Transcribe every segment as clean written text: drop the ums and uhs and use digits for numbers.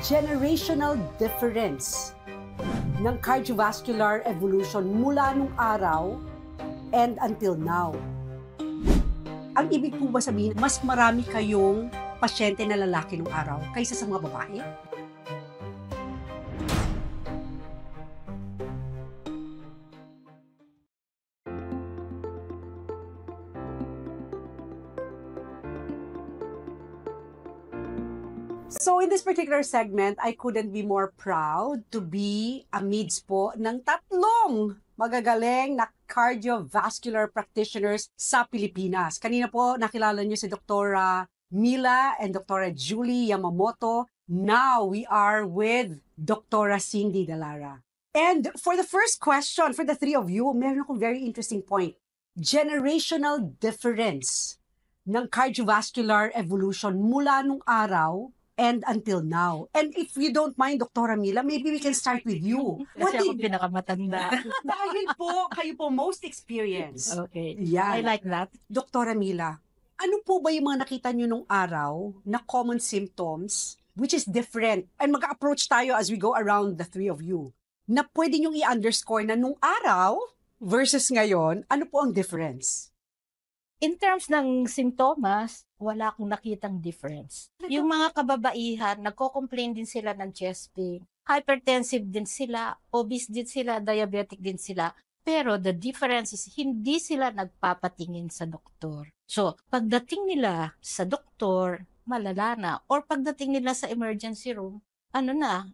generational difference ng cardiovascular evolution mula nung araw and until now. Ang ibig po ba sabihin, mas marami kayong pasyente na lalaki nung araw kaysa sa mga babae? So in this particular segment, I couldn't be more proud to be amidst po ng tatlong magagaling na cardiovascular practitioners sa Pilipinas. Kanina po nakilala niyo si Dr. Mila and Dr. Julie Yamamoto. Now we are with Dr. Cindy Dalara. And for the first question, for the three of you, meron akong very interesting point. Generational difference ng cardiovascular evolution mula nung araw and until now. And if you don't mind, Dr. Mila, maybe we can start with you. Kasi ako pinakamatanda. Dahil po, kayo po most experienced. Okay. Yan. I like that. Dr. Mila, ano po ba yung mga nakita nyo nung araw na common symptoms which is different? And mag-approach tayo as we go around the three of you. Na pwede nyong i-underscore na nung araw versus ngayon, ano po ang difference? In terms ng simptomas, wala akong nakitang difference. Yung mga kababaihan, nagko-complain din sila ng chest pain. Hypertensive din sila, obese din sila, diabetic din sila. Pero the difference is hindi sila nagpapatingin sa doktor. So, pagdating nila sa doktor, malala na. Or pagdating nila sa emergency room,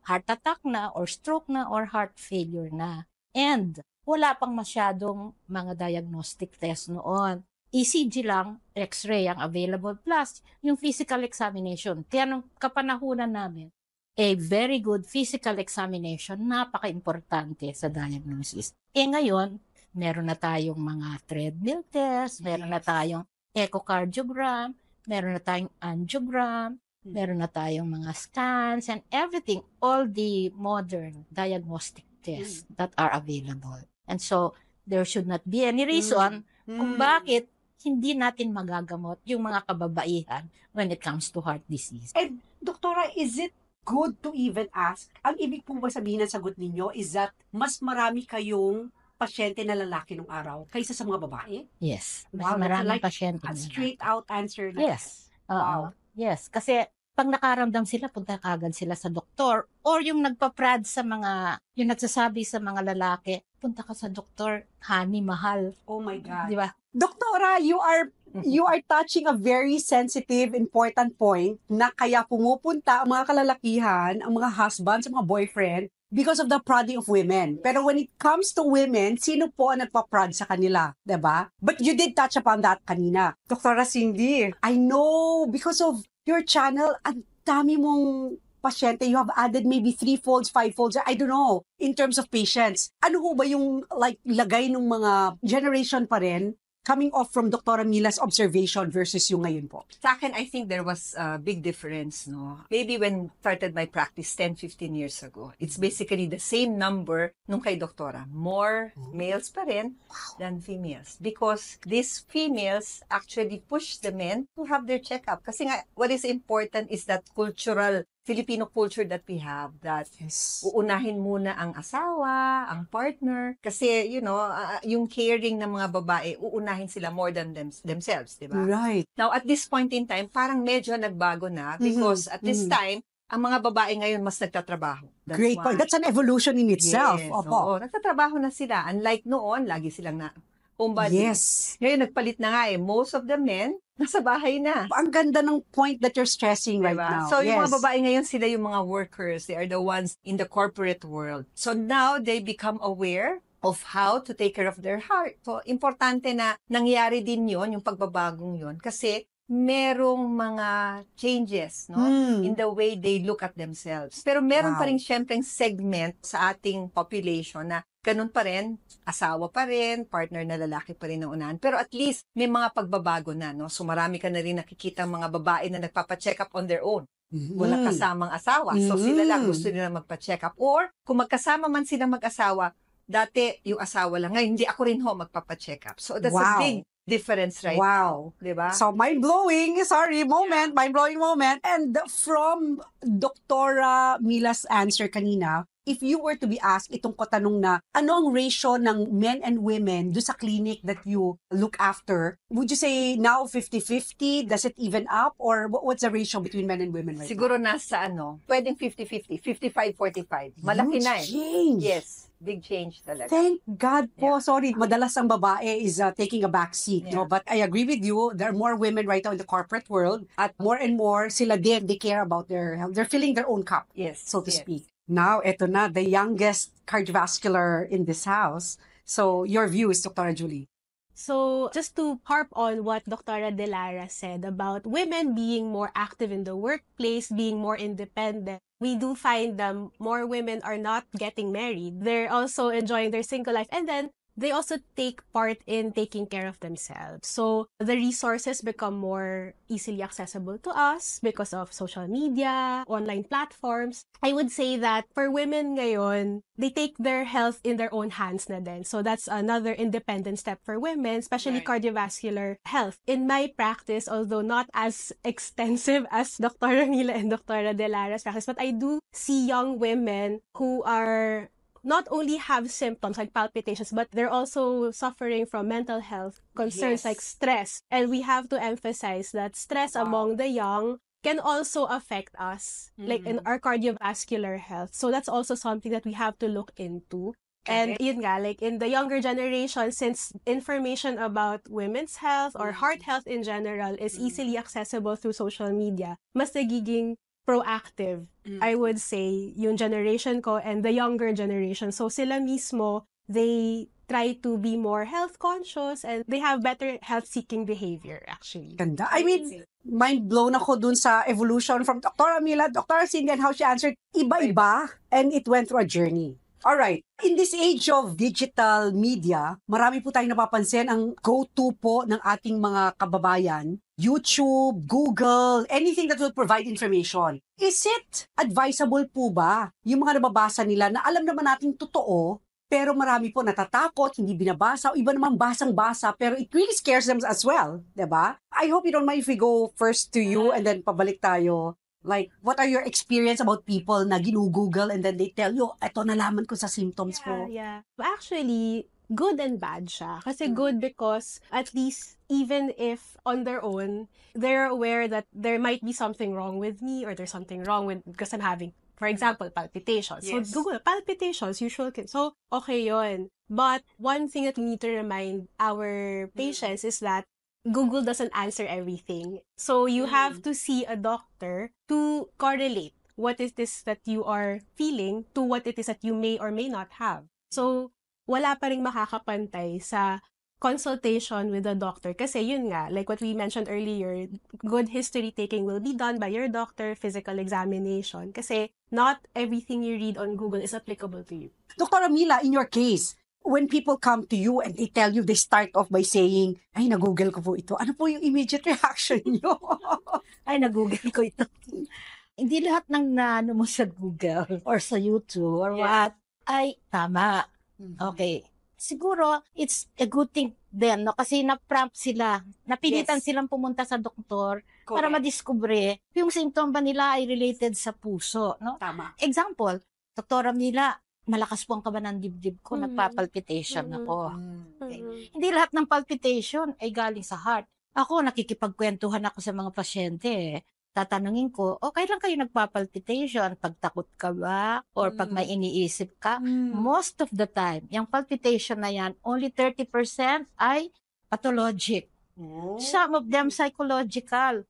heart attack na, or stroke na, or heart failure na. And wala pang masyadong mga diagnostic test noon. ECG lang, X-ray ang available, plus yung physical examination. Kaya nung kapanahunan namin, a very good physical examination, napaka-importante sa diagnosis. Ngayon, meron na tayong mga treadmill test, meron na tayong echocardiogram, meron na tayong angiogram, meron na tayong mga scans and everything, all the modern diagnostic tests that are available. And so, there should not be any reason kung bakit hindi natin magagamot yung mga kababaihan when it comes to heart disease. And, Doktora, is it good to even ask? Ang ibig po ba sabihin ng sagot ninyo is that mas marami kayong pasyente na lalaki nung araw kaysa sa mga babae? Yes. Wow, Mas maraming like pasyente. a straight out answer na. Yes. Wow. Yes. Kasi pag nakaramdam sila, punta kagad sila sa doktor. Or yung nagpa-prad sa mga, yung nagsasabi sa mga lalaki, punta ka sa doktor, honey, mahal. Oh my God. Di ba? Doktora, you are touching a very sensitive, important point na kaya pumupunta ang mga kalalakihan, ang mga husbands, ang mga boyfriend, because of the prodding of women. Pero when it comes to women, sino po ang nagpa-prod sa kanila? Diba? But you did touch upon that kanina. Doktora Cindy, I know because of your channel, ang dami mong pasyente, you have added maybe 3-folds, 5-folds, I don't know, in terms of patients. Ano ho ba yung lagay ng mga generation pa rin coming off from Dr. Mila's observation versus yung ngayon po? Sa akin, I think there was a big difference, no? Maybe when started my practice 10-15 years ago, it's basically the same number nung kay doktora. More males pa rin than females. Because these females actually push the men to have their checkup. Kasi nga, what is important is that cultural Filipino culture that we have, that uunahin muna ang asawa, ang partner, kasi, yung caring ng mga babae, uunahin sila more than themselves, di ba? Right. Now, at this point in time, parang medyo nagbago na, because at this time, ang mga babae ngayon mas nagtatrabaho. Great point. That's an evolution in itself. Yes, Opo. oo, nagtatrabaho na sila. Unlike noon, lagi silang na homebody. Yes. Ngayon, nagpalit na nga most of the men, nasa bahay na. Ang ganda ng point that you're stressing right Diba? now. So, yung mga babae ngayon, sila yung mga workers. They are the ones in the corporate world. So, now they become aware of how to take care of their heart. So, importante na nangyari din yon, yung pagbabagong yon, kasi merong mga changes, no? In the way they look at themselves. Pero meron pa rin syempleng segment sa ating population na ganun pa rin, asawa pa rin, partner na lalaki pa rin ang unahan. Pero at least, may mga pagbabago na, no? So marami ka na rin nakikita mga babae na nagpapacheck up on their own. Walang kasamang asawa. So sila lang gusto nila magpa-check up. Or, kung magkasama man silang mag-asawa, dati yung asawa lang. Ngayon, hindi ako rin ho magpapacheck up. So that's a big difference right Wow. now. Diba? So, mind-blowing moment. And from Dr. Mila's answer kanina, if you were to be asked itong katanong na, ano ang ratio ng men and women do sa clinic that you look after, would you say now 50-50? Does it even up? Or what's the ratio between men and women right Siguro nasa pwedeng 50-50, 55-45. Malaki Huge na eh. change. Yes, big change talaga. Thank God po. Sorry, madalas ang babae is taking a back seat. No? Yeah. But I agree with you. There are more women right now in the corporate world. At more and more, sila din, they care about their health. They're filling their own cup, Yes. so to yes. speak. Now, eto na, the youngest cardiovascular in this house. So, your view is, Dr. Julie. So, just to harp on what Dr. Delara said about women being more active in the workplace, being more independent, we do find that more women are not getting married. They're also enjoying their single life. And then, they also take part in taking care of themselves. So, the resources become more easily accessible to us because of social media, online platforms. I would say that for women ngayon, they take their health in their own hands na din. So, that's another independent step for women, especially cardiovascular health. In my practice, although not as extensive as Dr. Mila and Dr. Delara's practice, but I do see young women who are not only have symptoms like palpitations, but they're also suffering from mental health concerns Yes. like stress. And we have to emphasize that stress among the young can also affect us, like in our cardiovascular health. So that's also something that we have to look into. And yun nga, like in the younger generation, since information about women's health or heart health in general is easily accessible through social media, mas nagiging proactive, I would say, yung generation ko and the younger generation. So sila mismo, they try to be more health conscious and they have better health-seeking behavior, actually. Ganda. I mean, mind blown ako dun sa evolution from Dr. Mila, Dr. Cindy, and how she answered. Iba-iba, and it went through a journey. All right. In this age of digital media, marami po tayong napapansin ang go-to po ng ating mga kababayan, YouTube, Google, anything that will provide information. Is it advisable po ba yung mga nababasa nila na alam naman natin totoo, pero marami po natatakot, hindi binabasa, o iba naman basang-basa, pero it really scares them as well, diba? I hope you don't mind if we go first to you and then pabalik tayo. Like, what are your experience about people na ginugoogle and then they tell you, eto nalaman ko sa symptoms ko. Yeah. Actually, good and bad siya. Kasi good because at least even if on their own, they're aware that there might be something wrong with me or there's something wrong with because I'm having, for example, palpitations. Yes. So Google, palpitations, usual. So, okay yun. But one thing that we need to remind our patients is that Google doesn't answer everything. So you have to see a doctor to correlate what is this that you are feeling to what it is that you may or may not have. So wala pa ring makakapantay sa consultation with a doctor. Kasi yun nga, like what we mentioned earlier, good history taking will be done by your doctor, physical examination. Kasi not everything you read on Google is applicable to you. Dr. Mila, in your case, when people come to you and they tell you, they start off by saying, ay, nag-google ko po ito. Ano po yung immediate reaction nyo? Ay, nag-google ko ito. Hindi lahat ng naano mo sa Google or sa YouTube or what, ay tama. Okay. Siguro, it's a good thing din, no? Kasi na-prompt sila. Napilitan silang pumunta sa doktor para madiskubre yung symptom ba nila ay related sa puso, no? Tama. Example, Doktora Mila, malakas po ang kaba ng dibdib ko, nagpa-palpitation ako. Okay. Hindi lahat ng palpitation ay galing sa heart. Ako, nakikipagkwentuhan ako sa mga pasyente. Tatanungin ko, kailan kayo nagpa-palpitation? Pag takot ka ba? Or pag may iniisip ka? Most of the time, yung palpitation na yan, only 30% ay pathologic. Some of them psychological.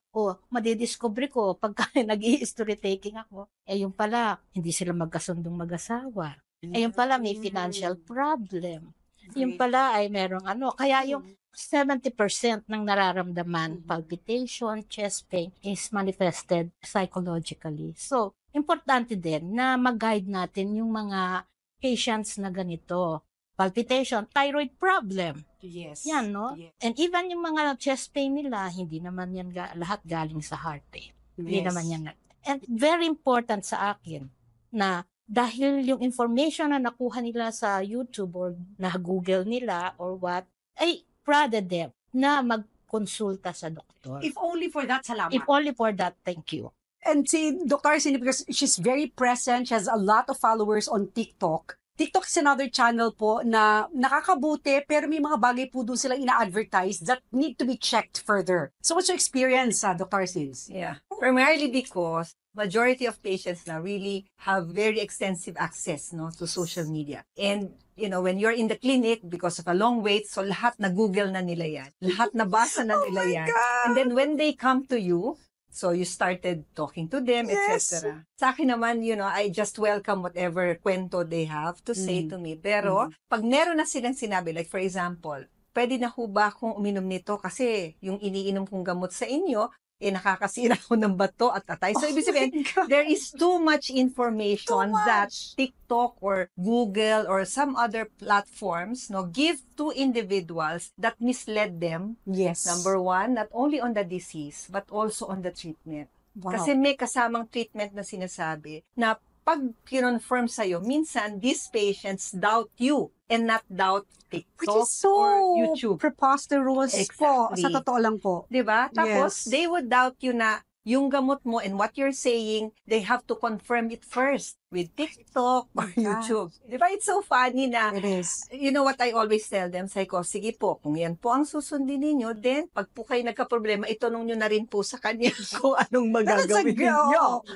Madidiscover ko pagka nag-i-history taking ako. Yung pala, hindi sila magkasundong mag-asawa. Yung pala, may financial problem. Yung pala ay merong Kaya yung 70% ng nararamdaman, palpitation, chest pain, is manifested psychologically. So, importante din na mag-guide natin yung mga patients na ganito. Palpitation, thyroid problem. Yes. Yan, no? Yes. And even yung mga chest pain nila, hindi naman yan lahat galing sa heart eh. Hindi naman yan. And very important sa akin na dahil yung information na nakuha nila sa YouTube or na Google nila or what, ay prodded them na magkonsulta sa doktor. If only for that, salamat. If only for that, thank you. And si Dr. Cindy, because she's very present, she has a lot of followers on TikTok. TikTok is another channel po na nakakabuti pero may mga bagay po doon silang ina-advertise that need to be checked further. So what's your experience, Dr. Sins? Yeah. Primarily because majority of patients now really have very extensive access to social media. And when you're in the clinic, because of a long wait, so lahat na Google na nila yan. Lahat na basa na nila yan. And then when they come to you, so you started talking to them, Yes. etc. Sa akin naman, I just welcome whatever kwento they have to say to me. Pero, pag meron na silang sinabi, like for example, pwede na ho ba akong uminom nito kasi yung iniinom kong gamot sa inyo, nakakasira ko ng bato at atay. So, ibig sabihin, there is too much information that TikTok or Google or some other platforms give to individuals that misled them. Yes. Number one, not only on the disease, but also on the treatment. Wow. Kasi may kasamang treatment na sinasabi na pag kinonfirm sa'yo, minsan these patients doubt you and not doubt Which TikTok is so or YouTube. preposterous po. Exactly. Sa totoo lang po. Diba? Tapos, Yes. they would doubt you na yung gamot mo and what you're saying, they have to confirm it first with TikTok or YouTube. Diba? It's so funny na, It is. you know what I always tell them, say ko, sige po, kung yan po ang susundin ninyo, then pag po kayo nagka-problema, itanong nyo na rin po sa kanya kung anong magagawin ninyo.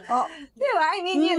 Oh, Diba? I mean,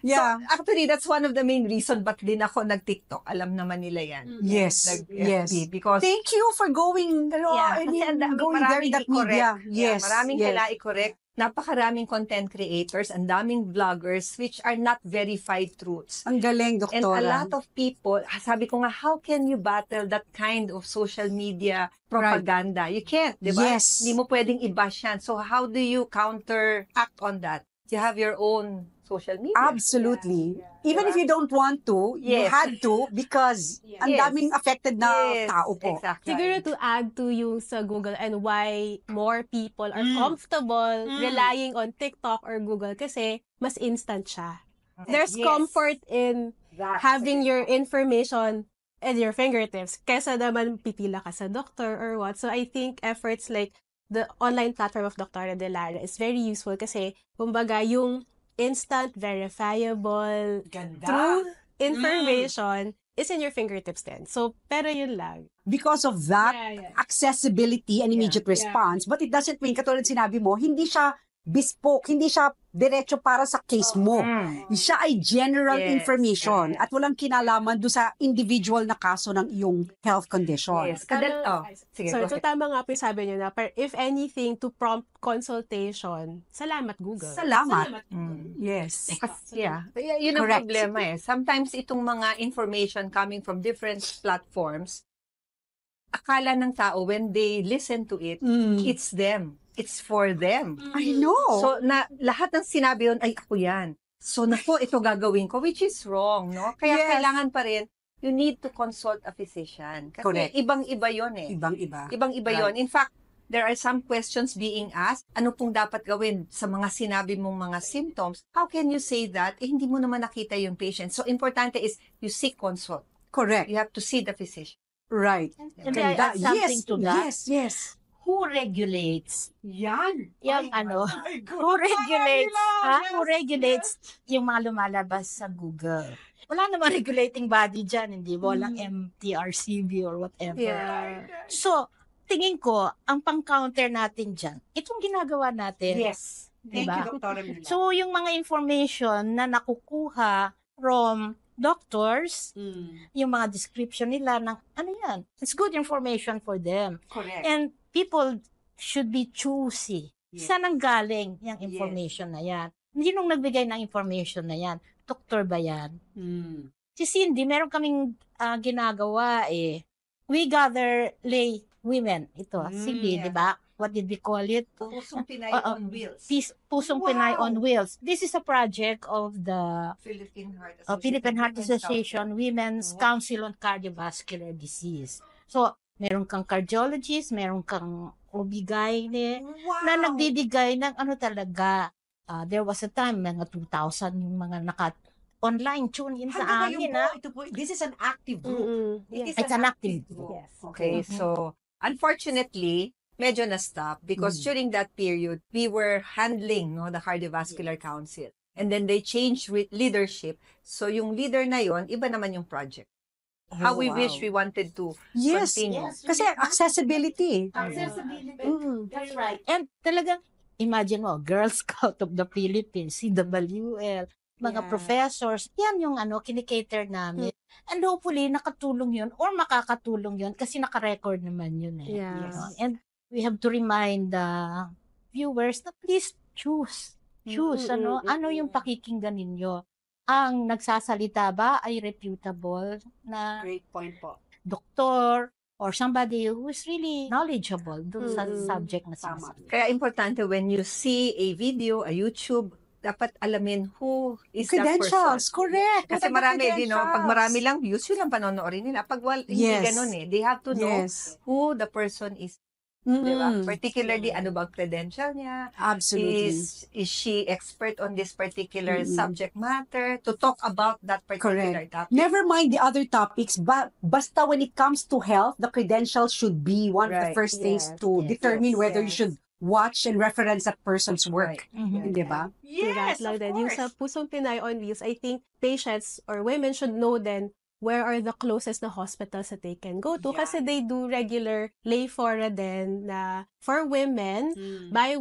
yeah. So, actually, that's one of the main reason ba't din ako nag-TikTok. Alam naman nila yan. Yes. Nag-FB. Yes. Because Thank you for going, Yeah, kasi ang daming going there in maraming that media. i-correct. Yes. Maraming yes. kailangan i-correct. Napakaraming content creators, ang daming vloggers which are not verified truths. Ang galing, And a doktora. lot of people, sabi ko nga, how can you battle that kind of social media propaganda? You can't, di ba? Yes. Hindi mo pwedeng i-bash yan. So how do you counteract on that? You have your own social media. Absolutely. Even if you don't want to, you Yes. had to because ang Yes. daming affected na Yes, tao po. Exactly. Siguro to add to yung sa Google and why more people are comfortable relying on TikTok or Google kasi mas instant siya. There's Yes. comfort in having your information at your fingertips kesa naman pipila ka sa doctor or what. So I think efforts like the online platform of Dr. Delara is very useful kasi kumbaga yung instant, verifiable, Ganda. true information is in your fingertips then. So, pero yun lang. Because of that, Yeah. accessibility and immediate response, but it doesn't mean, katulad sinabi mo, hindi siya bespoke, hindi siya diretso para sa case mo. Siya ay general Yes, information yes. at walang kinalaman do sa individual na kaso ng iyong health condition. Yes. Sige, Sorry, go so ahead. tama nga po yung sabi niyo na if anything to prompt consultation, salamat Google. Salamat. Yes. Yeah. Yun ang Correct. problema eh. Sometimes itong mga information coming from different platforms, akala ng tao when they listen to it, it's them. It's for them. I know. So, lahat ng sinabi yun, ay ako yan. So, naku, ito gagawin ko, which is wrong, no? Kaya Yes. kailangan pa rin, you need to consult a physician. Kasi Correct. ibang-iba yun eh. Ibang-iba. Ibang-iba Right. yun. In fact, there are some questions being asked. Ano pong dapat gawin sa mga sinabi mong mga symptoms? How can you say that? Hindi mo naman nakita yung patient. So, importante is you seek consult. Correct. You have to see the physician. Right. And may I add something to that? Yes, yes. Who regulates Yan. yung who regulates yung mga lumalabas sa Google? Wala namang regulating body dyan, hindi ba? Walang MTRCB or whatever. Yeah. So, tingin ko, ang pang-counter natin dyan, itong ginagawa natin. Yes. Thank Diba? you, Dr. Mila. So, yung mga information na nakukuha from doctors, yung mga description nila ng ano yan, it's good information for them. correct. And people should be choosy. Yes. Saan ang galing yung information na yan? Hindi nung nagbigay ng information na yan. Doktor ba yan? Si Cindy, meron kaming ginagawa eh. We gather lay women. Ito, Cindy, yeah. di ba? What did we call it? Pusong Pinay Oo. on Wheels. Pusong Pinay on Wheels. This is a project of the Philippine Heart Association Women's Council on Cardiovascular Disease. So, meron kang cardiologist, meron kang OB-GYN na nagbibigay ng ano talaga. There was a time, mga 2,000 yung mga online tune in sa amin. Ito po, this is an active group. Yes. It's an active group. Yes. Okay, so Unfortunately, medyo na-stop because during that period, we were handling the Cardiovascular Council. And then they changed with leadership. So yung leader na yon, iba naman yung project. How we wish we wanted to Yes. continue. Kasi accessibility. Accessibility. Mm. That's right. And talagang, imagine mo, Girl Scout of the Philippines, CWL, mga Yeah. professors, yan yung kinikater namin. And hopefully, nakatulong yun or makakatulong yun kasi naka-record naman yun eh. Yeah. You know? And we have to remind the viewers na please choose. Choose, ano yung pakikinggan ninyo. Ang nagsasalita ba ay reputable na Great point po. doktor or somebody who is really knowledgeable dun sa subject na Tama. sinasabi. Kaya importante when you see a video, a YouTube, dapat alamin who is that Credentials, person. correct. Kasi What are the marami pag credentials? marami lang views, yun lang panonoorin nila. Pag hindi Yes. ganun they have to know Yes. who the person is. Diba? Particularly, ano bang credential niya? Absolutely. Is she expert on this particular subject matter to talk about that particular topic? Never mind the other topics, but basta when it comes to health, the credentials should be one of the Right. first things Yes. to determine Yes. whether you should watch and reference that person's work. Mhm. Di ba? To that lang din. Yung sa Pusong Pinay on Wheels, I think patients or women should know then where are the closest na hospitals that they can go to. Yeah. Kasi they do regular lay fora din na for women, by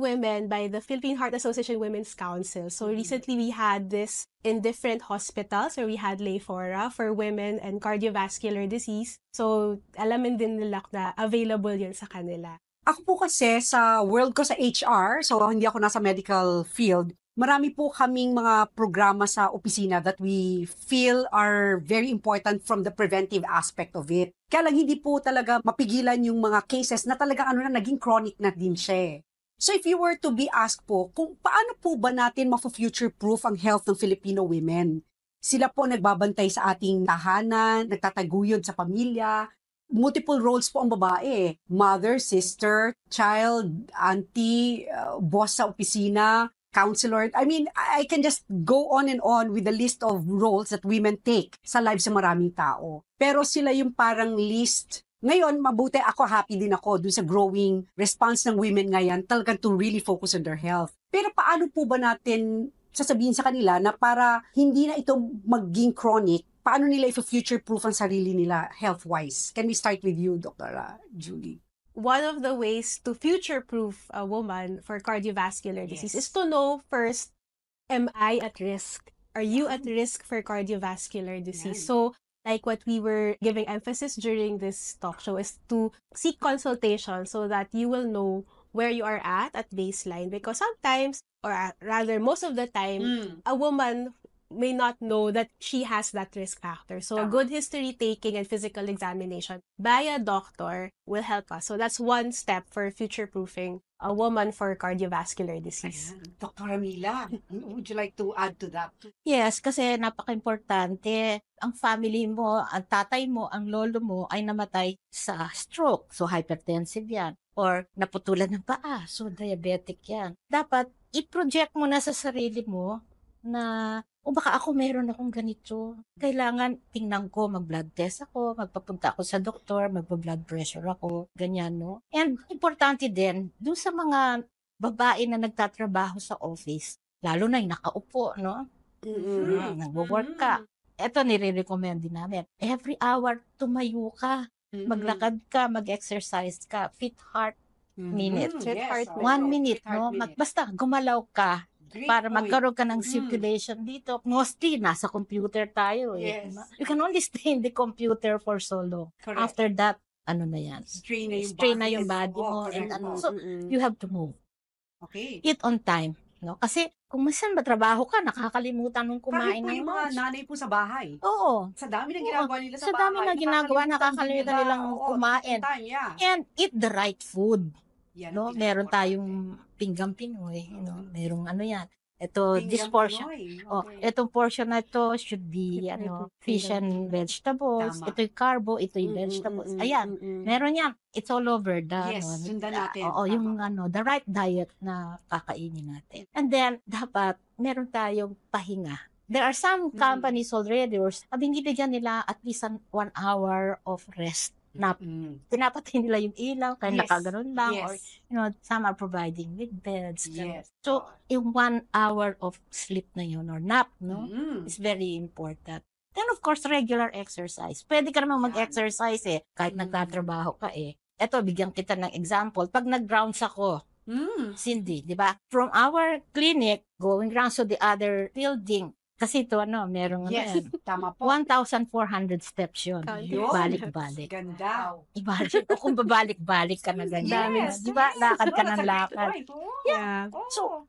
the Philippine Heart Association Women's Council. So recently we had this in different hospitals where we had lay fora for women and cardiovascular disease. So alamin din nila na available yun sa kanila. Ako po kasi sa world ko sa HR, so hindi ako nasa medical field, marami po kaming mga programa sa opisina that we feel are very important from the preventive aspect of it. Kaya lang hindi po talaga mapigilan yung mga cases na talagang naging chronic na din siya. So if you were to be asked po, kung paano po ba natin ma-future-proof ang health ng Filipino women? Sila po nagbabantay sa ating tahanan, nagtataguyod sa pamilya, multiple roles po ang babae. Mother, sister, child, auntie, boss sa opisina, counselor. I mean, I can just go on and on with the list of roles that women take sa lives ng maraming tao. Pero sila yung parang least. Ngayon, mabuti ako, happy din ako dun sa growing response ng women ngayon talagang to really focus on their health. Pero paano po ba natin sasabihin sa kanila na para hindi na ito maging chronic, paano nila i-future-proof ang sarili nila health-wise? Can we start with you, Dr. Julie? One of the ways to future-proof a woman for cardiovascular disease is to know first, am I at risk? Are you at risk for cardiovascular disease? So, like what we were giving emphasis during this talk show is to seek consultation so that you will know where you are at baseline. Because sometimes, or rather most of the time, a woman may not know that she has that risk factor. So, a good history taking and physical examination by a doctor will help us. So, that's one step for future-proofing a woman for cardiovascular disease. Dr. Mila, would you like to add to that? Yes, kasi napaka-importante. Ang family mo, ang tatay mo, ang lolo mo ay namatay sa stroke. So, hypertensive yan. Or naputulan ng paa. So, diabetic yan. Dapat i-project mo na sa sarili mo na o baka ako meron akong ganito. Kailangan tingnan ko, mag-blood test ako, magpapunta ako sa doktor, magpa-blood pressure ako, ganyan, no? And importante din, dun sa mga babae na nagtatrabaho sa office, lalo na yung nakaupo, no? Nagwo-work ka. Ito, nire-recommend din namin. Every hour, tumayo ka, maglakad ka, mag-exercise ka, fit heart minute. Fit heart 1 minute, no? Basta, gumalaw ka. Para magkaroon ka ng circulation dito. Mostly, nasa computer tayo eh. Yes. Diba? You can only stay in the computer for so long. Correct. After that, ano na yan? Strain Na yung body mo. And ano. So, you have to move. Okay. Eat on time. No? Kasi, kung minsan matrabaho ka, nakakalimutan nung Kahit kumain po ng yung mga lunch. nanay po sa bahay. Oo. Sa dami ng ginagawa nila sa Sa bahay. dami na ginagawa, nakakalimutan nilang kumain. Yeah. And eat the right food. Yan, No? Meron tayong pinggang Pinoy. Merong ano yan. Ito, this portion. Oh, itong portion na ito should be fish and vegetables. Tama. Ito yung carbo, ito yung vegetables. Ayan, meron yan. It's all over the Yes, sundan natin. Oo, Tama. yung the right diet na kakainin natin. And then dapat meron tayong pahinga. There are some companies already or binibigyan nila at least 1 hour of rest na pinapatay nila yung ilaw, kaya Yes. nakaganon lang, Yes. or some are providing with beds. Yes. So, yung 1 hour of sleep na yun, or nap, no, Mm. is very important. Then, of course, regular exercise. Pwede ka namang mag-exercise kahit nagtatrabaho ka Eto, bigyan kita ng example. Pag nag-rounds ako, Cindy, di ba? From our clinic, going rounds to the other building, kasi ito, merong Yes, tama po. 1,400 steps yun. Yun. Balik-balik. Ganda. Imagine, o kung babalik-balik ka na ganyan. Yes, Di ba? yes. Lakad ka No, ng that's a great lakad. point. Oh. Yeah. So,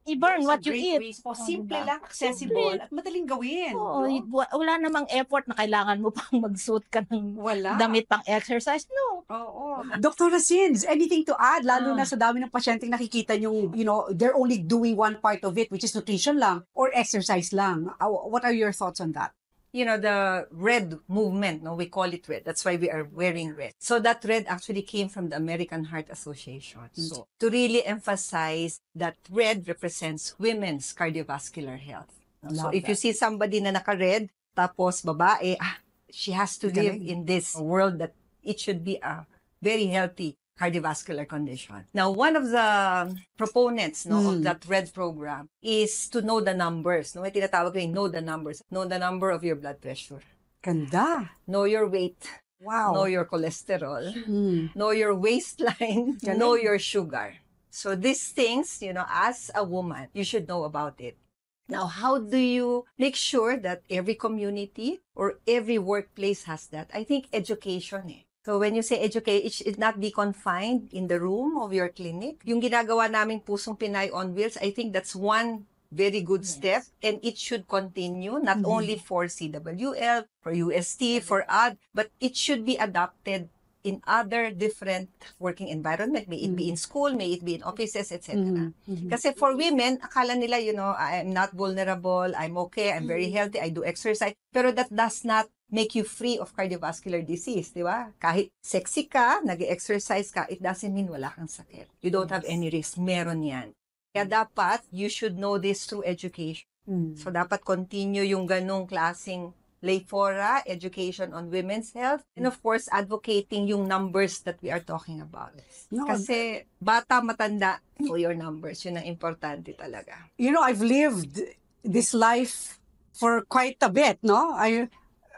I-burn what you eat. Simple Diba? lang, accessible, at madaling gawin. Oo, no? wala namang effort na kailangan mo pang mag-suit ka ng Wala. damit pang exercise. No. Oo. Dr. Sins, anything to add? Lalo na sa dami ng pasyenteng nakikita yung, they're only doing one part of it, which is nutrition lang or exercise lang. What are your thoughts on that? The red movement, we call it red. That's why we are wearing red. So that red actually came from the American Heart Association. So to really emphasize that red represents women's cardiovascular health. So Love if you see somebody na naka-red, tapos babae, she has to live Galing. in this world that it should be a very healthy cardiovascular condition. Now, one of the proponents of that RED program is to know the numbers. May tinatawag yung know the numbers. Know the number of your blood pressure. Ganda. Know your weight. Wow. Know your cholesterol. Mm. Know your waistline. Galing. Know your sugar. So these things, as a woman, you should know about it. Now, how do you make sure that every community or every workplace has that? I think education So when you say educate, it should not be confined in the room of your clinic. Yung ginagawa naming Pusong Pinay on Wheels, I think that's one very good step, and it should continue, not only for CWL, for UST, for AD, but it should be adopted in other different working environment, may it be in school, may it be in offices, etc. Kasi for women, akala nila, I'm not vulnerable, I'm okay, I'm very healthy, I do exercise, pero that does not make you free of cardiovascular disease, di ba? Kahit sexy ka, nag-exercise ka, it doesn't mean wala kang sakit. You don't have any risk. Meron yan. Kaya dapat, you should know this through education. So dapat continue yung ganong klaseng lay fora, education on women's health, and of course, advocating yung numbers that we are talking about. No, Kasi bata, matanda, know your numbers. Yun ang importante talaga. I've lived this life for quite a bit, no?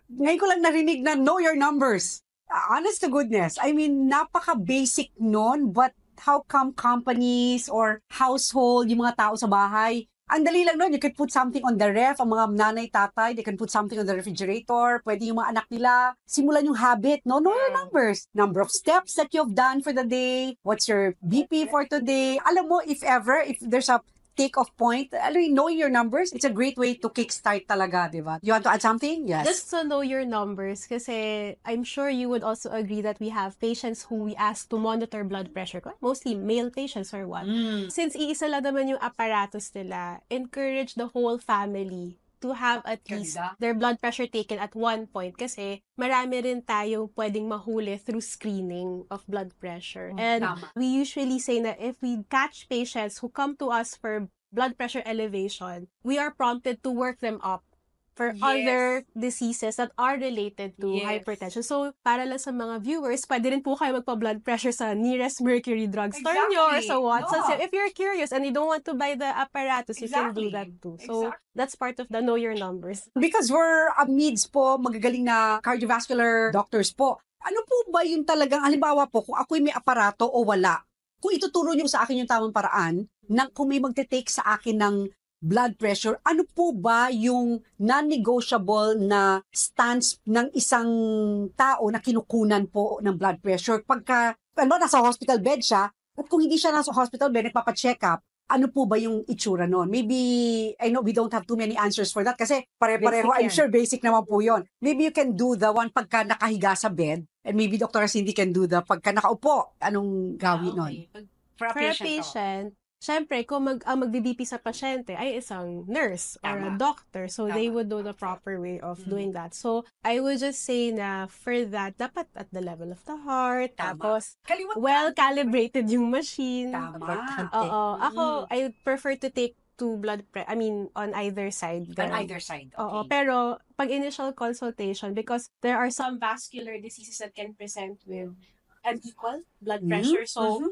Ngayon ko lang narinig na know your numbers. Honest to goodness. I mean, napaka-basic nun, but how come companies or household, yung mga tao sa bahay, ang dali lang nun, you can put something on the ref, ang mga nanay, tatay, they can put something on the refrigerator, pwede yung mga anak nila, simulan yung habit, no? Know your numbers. Number of steps that you've done for the day, what's your BP for today. Alam mo, if there's a take-off point, knowing your numbers, it's a great way to kickstart talaga, di ba? You want to add something? Yes. Just to know your numbers, kasi I'm sure you would also agree that we have patients who we ask to monitor blood pressure, mostly male patients or what. Since iisa lang naman yung apparatus nila, encourage the whole family to have at least their blood pressure taken at one point kasi marami rin tayong pwedeng mahuli through screening of blood pressure. And we usually say na if we catch patients who come to us for blood pressure elevation, we are prompted to work them up for other diseases that are related to hypertension. So, para lang sa mga viewers, pwede rin po kayo magpa-blood pressure sa nearest Mercury drugstore nyo or sa Watson's. So, if you're curious and you don't want to buy the apparatus, you can do that too. So, that's part of the know your numbers. Because we're amidst po magagaling na cardiovascular doctors po. Ano po ba yung talagang, halimbawa po, kung ako'y may aparato o wala, kung ituturo niyo sa akin yung tamang paraan, kung may magte-take sa akin ng blood pressure, ano po ba yung non-negotiable na stance ng isang tao na kinukunan po ng blood pressure? Pagka, nasa hospital bed siya, at kung hindi siya nasa hospital bed, nagpapa-check up, ano po ba yung itsura nun? Maybe, I know we don't have too many answers for that kasi pare-pareho, I'm sure basic naman po yon. Maybe you can do the one pagka nakahiga sa bed, and maybe Dr. Cindy can do the pagka nakaupo. Anong gawin nun? For a patient, syempre, kung ang magbi-BP sa pasyente ay isang nurse or a doctor, so they would know the proper way of doing that. So, I would just say na for that, dapat at the level of the heart, tapos well-calibrated yung machine. Tama. Oo. Ako, I prefer to take to on either side. On din. either side. Oo, Okay. pero pag initial consultation, because there are some vascular diseases that can present with unequal blood pressure. So,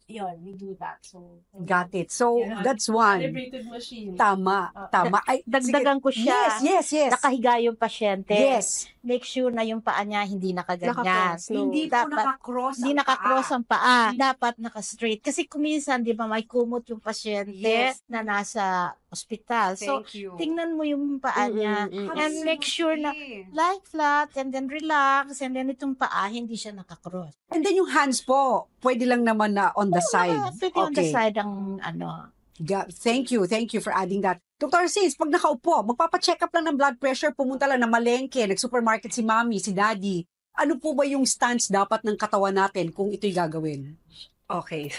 yun, we do that. So, Got it. So, yeah. that's one. Calibrated machine. Tama. Tama. Ay, sige. Dagdagan ko siya. Yes. Nakahiga yung pasyente. Yes. Make sure na yung paa niya hindi nakaganyan. Naka-cross, no? Hindi po Dapat- nakakross Hindi ang nakakross paa. ang paa. Dapat naka-straight. Kasi kuminsan, di ba, may kumot yung pasyente Yes. na nasa ospital. So, Thank you. tingnan mo yung paa niya. And make sure na lie flat and then relax and then itong paa, hindi siya nakakross. And then yung hands po, pwede lang naman na on the side. Pwede on the side ang Thank you for adding that. Dr. Sis, pag nakaupo, magpapacheck up lang ng blood pressure, pumunta lang na malengke, nag-supermarket si mommy, si daddy. Ano po ba yung stance dapat ng katawan natin kung ito'y gagawin? Okay.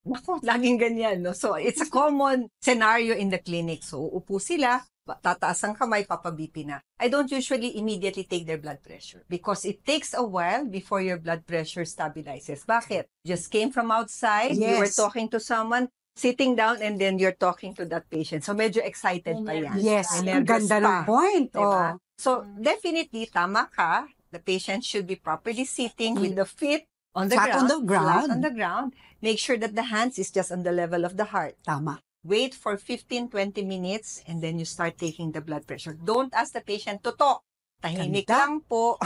Naku, laging ganyan, no? So, it's a common scenario in the clinic. So, uupo sila, tataas ang kamay, papabipi na. I don't usually immediately take their blood pressure because it takes a while before your blood pressure stabilizes. Bakit? Just came from outside, you were Yes. talking to someone, sitting down, and then you're talking to that patient. So, medyo excited pa yan. Yes, And ang nervous ganda ng pa. point. Diba? Oh. So, definitely, tama ka. The patient should be properly sitting with the feet on the Flat ground. on the ground. Flat on the ground. Make sure that the hands is just on the level of the heart. Tama. Wait for 15-20 minutes and then you start taking the blood pressure. Don't ask the patient to talk. Tahimik Ganda. lang po.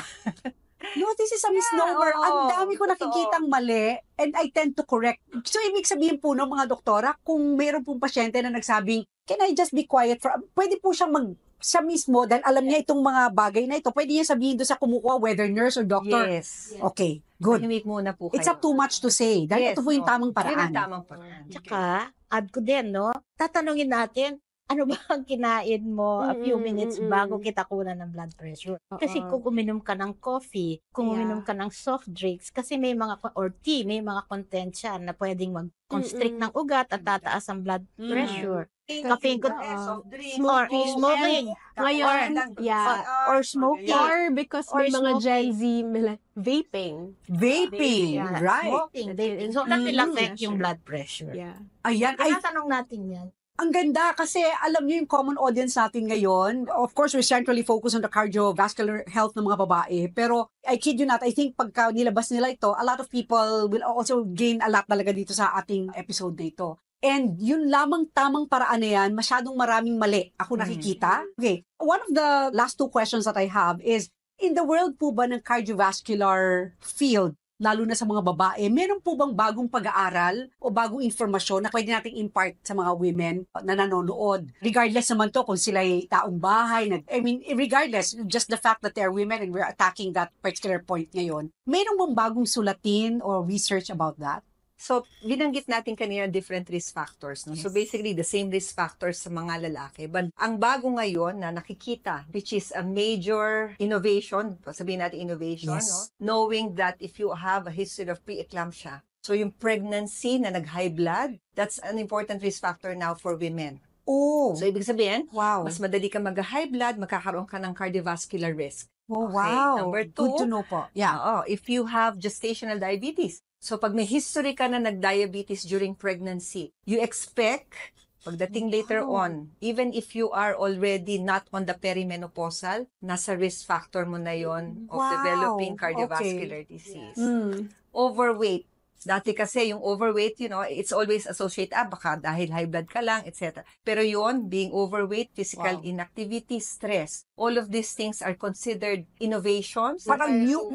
No, this is a misnomer. oo, Ang dami ko totoo. nakikitang mali and I tend to correct. So, ibig sabihin po ng mga doktora, kung mayroon pong pasyente na nagsabing, can I just be quiet for... Pwede po siyang siya mismo, dahil alam niya itong mga bagay na ito, pwede niya sabihin doon sa kumukuha, whether nurse or doctor. Yes. Okay, good. Tahimik muna po kayo. It's up too much to say. Dahil ito po yung tamang Yun paraan. ang tamang paraan. Tsaka, add ko din, no? Tatanungin natin, ano ba ang kinain mo a few minutes bago kita kunan ng blood pressure? Kasi kung uminom ka ng coffee, kung uminom ka ng soft drinks, kasi may mga, or tea, may mga content siya na pwedeng mag-constrict ng ugat at tataas ang blood pressure. Caffeine could, or smoking, Ngayon, or smoking. Or because may Or mga Gen smoking. Z, vaping. Vaping, Yeah, right. Smoking, vaping. So, that will affect yung blood pressure. Yeah. Ayan, ay, Tinatanong natin yan. ang ganda kasi alam niyo yung common audience natin ngayon. Of course, we're centrally focused on the cardiovascular health ng mga babae. Pero I kid you not, I think pagka nilabas nila ito, a lot of people will also gain a lot talaga dito sa ating episode na ito. And yun lamang tamang paraan na yan, masyadong maraming mali ako nakikita. Okay, one of the last two questions that I have is, in the world po ba ng cardiovascular field, lalo na sa mga babae, meron po bang bagong pag-aaral o bagong informasyon na pwede nating impart sa mga women na nanonood? Regardless naman to kung sila ay taong bahay, regardless, just the fact that they're women and we're attacking that particular point ngayon, meron bang bagong sulatin or research about that? So, binanggit natin kanina different risk factors. No? So, basically, the same risk factors sa mga lalaki. But ang bago ngayon na nakikita, which is a major innovation, sabihin natin innovation, Yes. no? Knowing that if you have a history of preeclampsia, so yung pregnancy na nag-high blood, that's an important risk factor now for women. Oh, So, ibig sabihin, wow. mas madali ka mag-high blood, magkakaroon ka ng cardiovascular risk. Oh, Okay, wow. number Good to two, know po. Yeah. Oo, if you have gestational diabetes. So, pag may history ka na nag-diabetes during pregnancy, you expect, pagdating later on, even if you are already not on the perimenopausal, nasa risk factor mo na yon of Wow, developing cardiovascular disease. Mm. Overweight. Dati kasi yung overweight, it's always associated, baka dahil high blood ka lang, etc. Pero yon, being overweight, physical inactivity, stress, all of these things are considered innovations. Parang new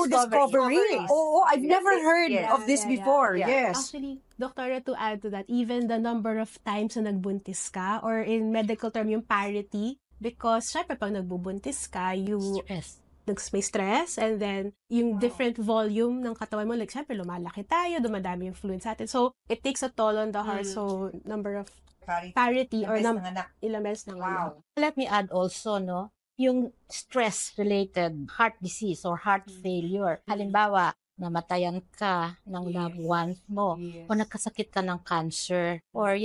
discovery. Oh, I've never heard Yes. of this Yeah, yeah. before. Yeah. Yes. Actually, Doktora, to add to that, even the number of times na nagbuntis ka, or in medical term, yung parity, because syempre pag nagbubuntis ka, Stress. may stress, and then yung different volume ng katawan mo, like syempre lumalaki tayo, dumadami yung fluid sa atin. So, it takes a toll on the heart. So, number of parity or ilang beses ng Wow. Let me add also, no, yung stress-related heart disease or heart failure. Halimbawa, namatayan ka ng loved ones mo, o nagkasakit ka ng cancer, or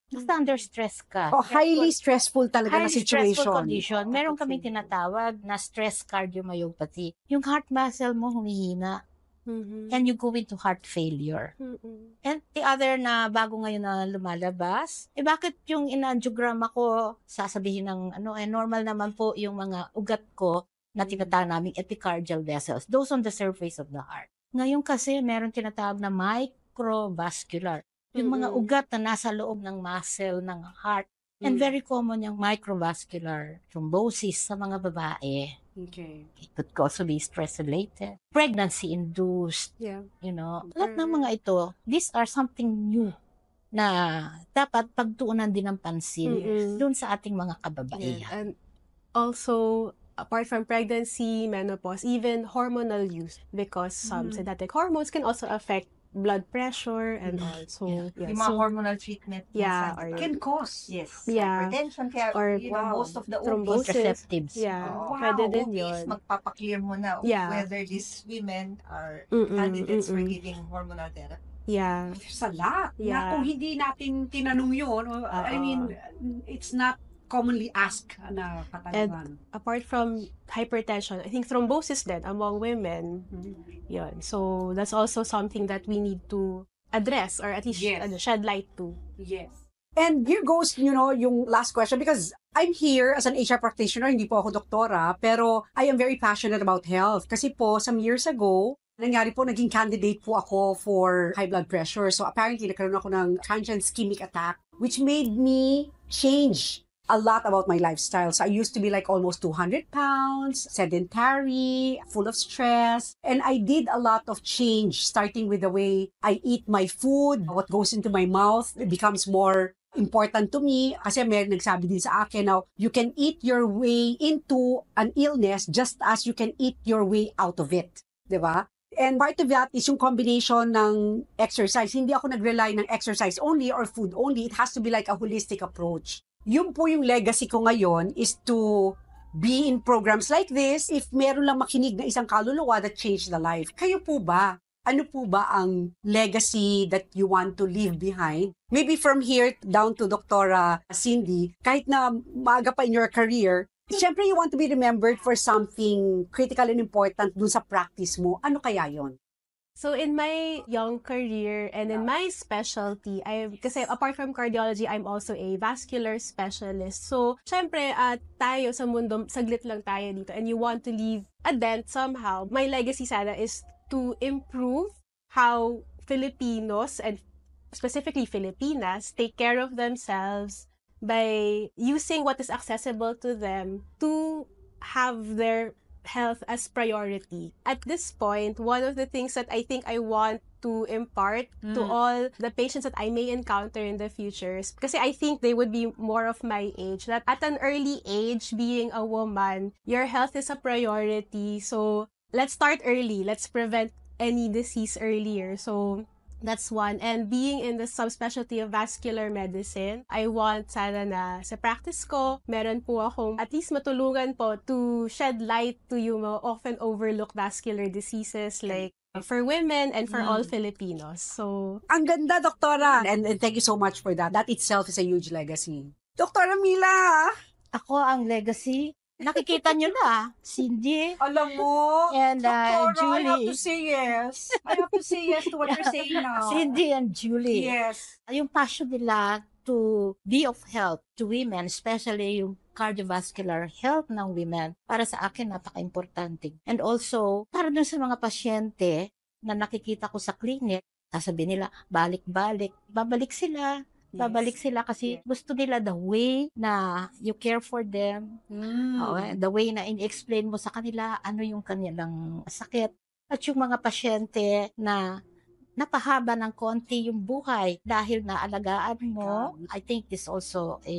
basta under stress ka. Oh, highly stressful talaga na Highly stressful situation. condition. Meron kaming tinatawag na stress cardiomyopathy. Yung heart muscle mo humihina. Mhm. and you go into heart failure. Mm-mm. And the other na bago ngayon na lumalabas, bakit yung in-angiogram ako, sasabihin ng normal naman po yung mga ugat ko na tinatawag naming epicardial vessels, those on the surface of the heart. Ngayon kasi meron tinatawag na microvascular, yung mga Mm-mm. ugat na nasa loob ng muscle ng heart. And very common yung microvascular thrombosis sa mga babae. Okay. It could also be stress-related, pregnancy-induced, Yeah. lahat ng mga ito, these are something new na dapat pagtuunan din ng pansin Mm-mm. doon sa ating mga Yeah. kababaihan. And also, apart from pregnancy, menopause, even hormonal use, because some synthetic hormones can also affect blood pressure and all. So, yeah. Yung mga So, hormonal treatment. Yeah, minsan, or- diba? Can cause. Yes. Yeah. Hypertension. Kaya, Or- most of the Thrombosis. Contraceptives. yeah, Oo. pwede din OBs, yun. magpapaklear mo na Yeah. whether these women are Mm-mm, candidates for mm-mm. giving hormonal therapy. Yeah. There's a lot. Na Yeah. kung hindi natin tinanong yun, I mean, it's not commonly asked na katanungan. Apart from hypertension, I think thrombosis then among women, yun. So, that's also something that we need to address or at least Yes. shed light to. Yes. And here goes, yung last question because I'm here as an HR practitioner, hindi po ako doktora, pero I am very passionate about health. Kasi po, some years ago, nangyari po, naging candidate po ako for high blood pressure. So apparently, nagkaroon ako ng transient ischemic attack, which made me change a lot about my lifestyle. So I used to be like almost 200 pounds, sedentary, full of stress. And I did a lot of change, starting with the way I eat my food, what goes into my mouth. It becomes more important to me. Kasi may nagsabi din sa akin, now, you can eat your way into an illness just as you can eat your way out of it. Diba? And part of that is yung combination ng exercise. Hindi ako nag-rely ng exercise only or food only. It has to be like a holistic approach. Yun po yung legacy ko ngayon is to be in programs like this if meron lang makinig na isang kaluluwa that changed the life. Kayo po ba? Ano po ba ang legacy that you want to leave behind? Maybe from here down to Dr. Cindy, kahit na maaga pa in your career, siyempre you want to be remembered for something critical and important dun sa practice mo. Ano kaya yon? So in my young career and in my specialty, kasi apart from cardiology, I'm also a vascular specialist. So, syempre, tayo sa mundo, saglit lang tayo dito and you want to leave a dent somehow. My legacy sana is to improve how Filipinos and specifically Filipinas take care of themselves by using what is accessible to them to have their health as priority. At this point, one of the things that I think I want to impart to all the patients that I may encounter in the future, kasi I think they would be more of my age, that at an early age, being a woman, your health is a priority. So let's start early. Let's prevent any disease earlier. So that's one. And being in the subspecialty of vascular medicine, I want sana na sa practice ko, meron po akong at least matulungan po to shed light to yung mga often overlooked vascular diseases like for women and for all Filipinos. So, Ang ganda, Doktora. And thank you so much for that. That itself is a huge legacy. Doktora Mila! Ako ang legacy, nakikita nyo na, Cindy Alam mo, and Doktora, I have Julie. to say yes. I have to say yes to what you're saying now. Cindy and Julie. Yes. Yung passion nila to be of help to women, especially yung cardiovascular health ng women, para sa akin napaka-importante. And also, para dun sa mga pasyente na nakikita ko sa clinic, sasabihin nila, balik-balik, babalik sila. Babalik sila kasi gusto nila the way na you care for them, the way na in-explain mo sa kanila ano yung kanilang sakit. At yung mga pasyente na napahaba ng konti yung buhay dahil naalagaan mo, I think this also a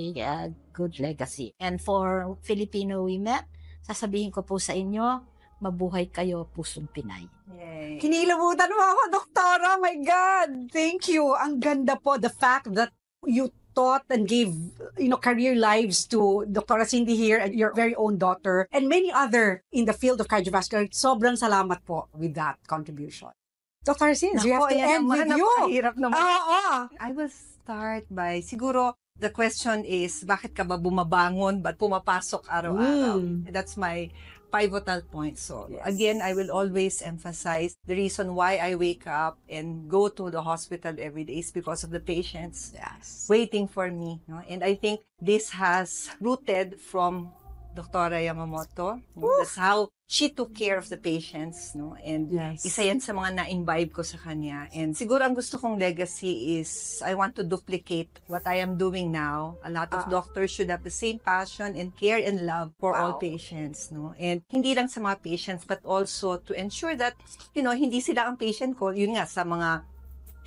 good legacy. And for Filipino women, sasabihin ko po sa inyo, mabuhay kayo, pusong Pinay. Yay. Kinilabutan mo ako, Doktora. My God. Thank you. Ang ganda po. The fact that you taught and gave, career lives to Dr. Cindy here and your very own daughter and many other in the field of cardiovascular. Sobrang salamat po with that contribution. Dr. Cindy, we have to end with you. Napakahirap naman. I I will start by, siguro, the question is, bakit ka ba bumabangon? Ba't pumapasok araw-araw? That's my pivotal points. So Yes. again, I will always emphasize the reason why I wake up and go to the hospital every day is because of the patients Yes. waiting for me. No? And I think this has rooted from Dr. Yamamoto. No? That's how she took care of the patients. No? And Yes. isa yan sa mga na-imbibe ko sa kanya. And siguro ang gusto kong legacy is I want to duplicate what I am doing now. A lot of doctors should have the same passion and care and love for all Wow. patients. No? And hindi lang sa mga patients but also to ensure that, hindi sila ang patient ko. Yun nga, sa mga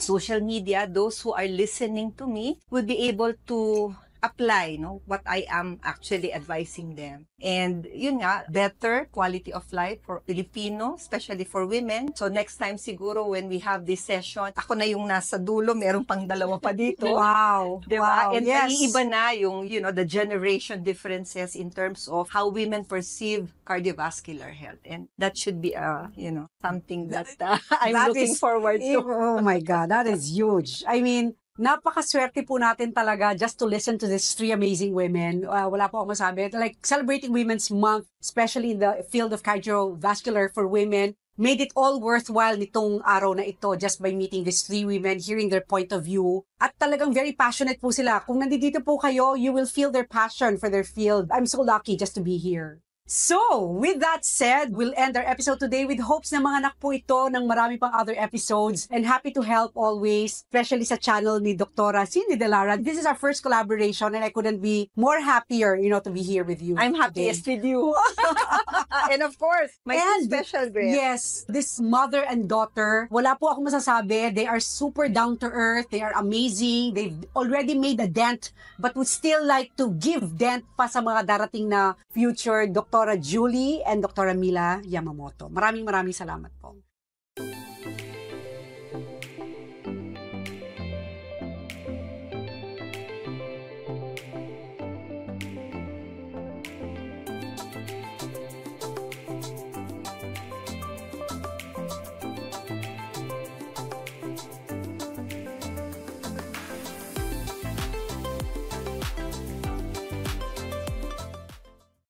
social media, those who are listening to me would be able to apply what I am actually advising them. And yun nga, better quality of life for Filipino, especially for women. So next time siguro when we have this session, ako na yung nasa dulo, meron pang dalawa pa dito. Wow. Diba? Wow. And Yes. iiba na yung, the generation differences in terms of how women perceive cardiovascular health. And that should be, something that I'm That looking is- forward to. Oh my God, that is huge. I mean, napakaswerte po natin talaga just to listen to these three amazing women. Wala po akong masabi. Like, celebrating Women's Month, especially in the field of cardiovascular for women, made it all worthwhile nitong araw na ito just by meeting these three women, hearing their point of view. At talagang very passionate po sila. Kung nandito po kayo, you will feel their passion for their field. I'm so lucky just to be here. So, with that said, we'll end our episode today with hopes na mga anak po ito ng marami pang other episodes and happy to help always, especially sa channel ni Dr. Cindy De Lara. This is our first collaboration and I couldn't be more happier, to be here with you. I'm today. happiest with you. And of course, my And special Grace. Yes, this mother and daughter, wala po akong masasabi. They are super down to earth. They are amazing. They've already made a dent, but would still like to give dent pa sa mga darating na future Dr. Julie and Dr. Mila Yamamoto. Maraming salamat po.